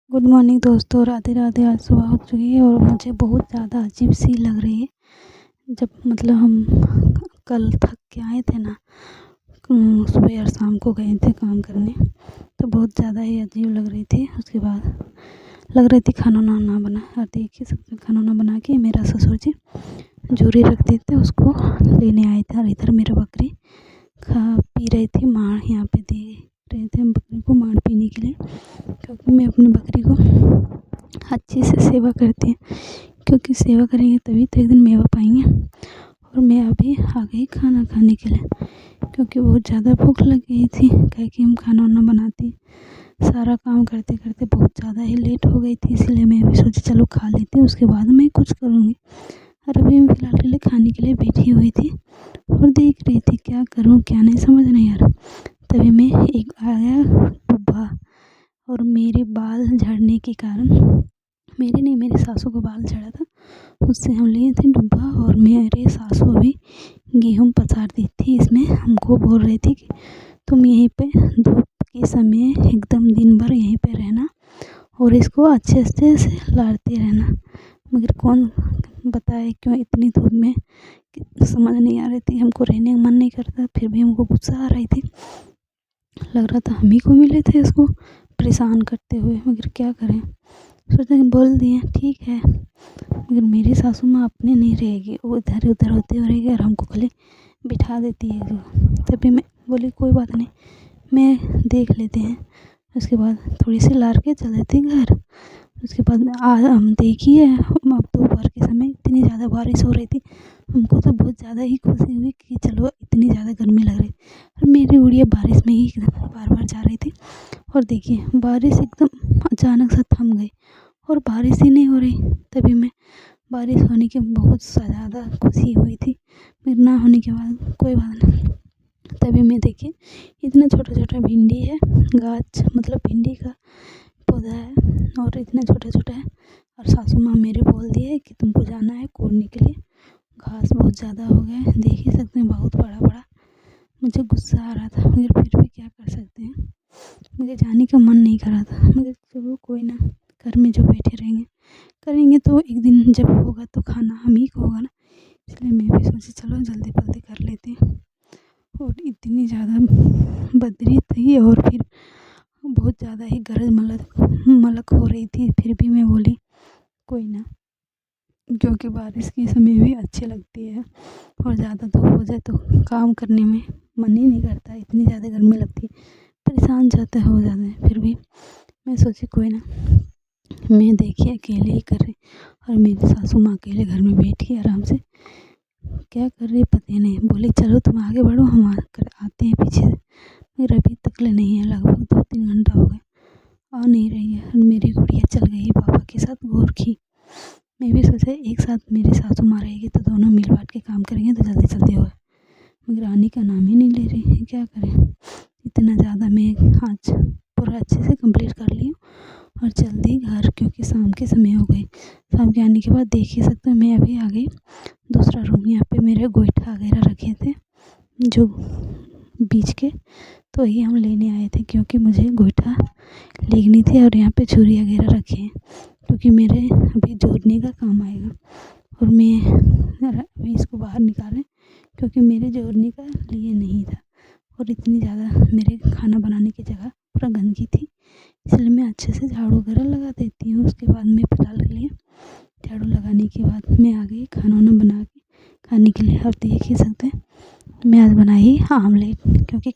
Good morning दोस्तों, राधे राधे। आज सुबह हो चुकी है और मुझे बहुत ज़्यादा अजीब सी लग रही है। जब मतलब हम कल थक के आए थे ना, सुबह और शाम को गए थे काम करने, तो बहुत ज़्यादा ही अजीब लग रही थी। उसके बाद लग रही थी खाना वाना ना बना। और देखिए सबने खाना वाना बना के मेरा ससुर जी झूरी रख दिए थे, उसको लेने आए थे। और इधर मेरा बकरी खा पी रही थी माड़। यहाँ पे दे रहे थे हम बकरी को माड़ पीने के लिए, क्योंकि मैं अपनी बकरी को अच्छे से सेवा करती हूँ। क्योंकि सेवा करेंगे तभी तो एक दिन मेवा पाएंगे। और मैं अभी आ गई खाना खाने के लिए, क्योंकि बहुत ज़्यादा भूख लग गई थी। कह कि हम खाना वाना बनाती, सारा काम करते करते बहुत ज़्यादा ही लेट हो गई थी, इसलिए मैं अभी सोची चलो खा लेती हूँ, उसके बाद मैं कुछ करूँगी। और अभी मैं फ़िलहाल के लिए खाने के लिए बैठी हुई थी और देख रही थी क्या करूँ क्या नहीं, समझ नहीं आ रहा। तभी मैं एक आया डब्बा, और मेरे बाल झड़ने के कारण, मेरे नहीं मेरी सासू को बाल झड़ा था, उससे हम लिए थे डब्बा। और मेरे सासू भी गेहूँ पसार दी थी इसमें। हमको बोल रही थी कि तुम यहीं पे धूप के समय एकदम दिन भर यहीं पे रहना और इसको अच्छे से लाड़ते रहना। मगर कौन बताए क्यों इतनी धूप में, समझ नहीं आ रही थी। हमको रहने का मन नहीं करता, फिर भी हमको गुस्सा आ रही थी। लग रहा था हम ही को मिले थे इसको परेशान करते हुए, मगर क्या करें। सोचा बोल दिए ठीक है, मगर मेरी सासू माँ अपने नहीं रहेगी, वो इधर उधर होते रहेगी और हमको खाली बिठा देती है। तभी मैं बोली कोई बात नहीं, मैं देख लेते हैं। उसके बाद थोड़ी सी लार के चले थे घर। उसके बाद हम देखिए अब दोपहर के समय इतनी ज़्यादा बारिश हो रही थी। हमको तो बहुत ज़्यादा ही खुशी हुई कि चलो इतनी ज़्यादा गर्मी लग रही। और मेरी गुड़िया बारिश में ही बार बार जा रही थी। और देखिए बारिश एकदम अचानक से थम गई और बारिश ही नहीं हो रही। तभी मैं बारिश होने की बहुत ज़्यादा खुशी हुई थी, फिर ना होने के बाद कोई बात नहीं। तभी मैं देखिए इतना छोटा छोटा भिंडी है, गाछ मतलब भिंडी का पौधा है और इतना छोटा छोटा है। और सासू माँ मेरे बोल दिए कि तुमको जाना है कोड़ने के लिए, घास बहुत ज़्यादा हो गया है, देख ही सकते हैं बहुत बड़ा बड़ा। मुझे गुस्सा आ रहा था, मगर फिर भी क्या कर सकते हैं, मुझे जाने का मन नहीं कर रहा था। मगर चलो कोई ना, घर में जो बैठे रहेंगे करेंगे तो एक दिन जब होगा तो खाना हम ही को होगा ना। इसलिए मैं भी सोची चलो जल्दी जल्दी कर लेते हैं। और इतनी ज़्यादा बदरी थी और फिर बहुत ज़्यादा ही गरज मलक हो रही थी। फिर भी मैं बोली कोई ना, क्योंकि बारिश के समय भी अच्छी लगती है और ज़्यादा धूप हो जाए तो काम करने में मन ही नहीं करता, इतनी ज़्यादा गर्मी लगती है, परेशान जाते हो जाते हैं। फिर भी मैं सोची कोई ना, मैं देखिए अकेले ही कर रही और मेरी सासू माँ अकेले घर में बैठी आराम से क्या कर रही पता नहीं। बोली चलो तुम आगे बढ़ो, हम आते हैं पीछे से। मगर अभी तक ले नहीं है, लगभग 2-3 घंटा हो गए, आ नहीं रही है। और मेरी गुड़िया चल गई पापा के साथ गोरखी। मैं भी सोचा एक साथ मेरी सासू माँ रहेगी तो दोनों मिल बांट के काम करेंगे तो जल्दी जल्दी होगा, मगर आने का नाम ही नहीं ले रही है। क्या करें, इतना ज़्यादा मैं आज पूरा अच्छे से कंप्लीट कर ली हूँ और जल्दी घर, क्योंकि शाम के समय हो गई। शाम के आने के बाद देख ही सकते हैं मैं अभी आ गई दूसरा रूम। यहाँ पे मेरे गोईठा वगैरह रखे थे जो बीच के, तो वही हम लेने आए थे, क्योंकि मुझे गोईठा लेनी थी। और यहाँ पे छुरी वगैरह रखे हैं, क्योंकि मेरे अभी जोड़ने का काम आएगा। और मैं अभी इसको बाहर निकालें, क्योंकि मेरे जोड़ने का लिए नहीं था। और इतनी ज़्यादा मेरे खाना बनाने की जगह पूरा गंदगी थी, इसलिए मैं अच्छे से झाड़ू वगैरह लगा देती हूँ। उसके बाद मैं फ़िलहाल के लिए झाड़ू लगाने के बाद मैं आ गई खाना वाना बना के खाने के लिए। और देख ही सकते हैं मैं आज बनाई आमलेट, क्योंकि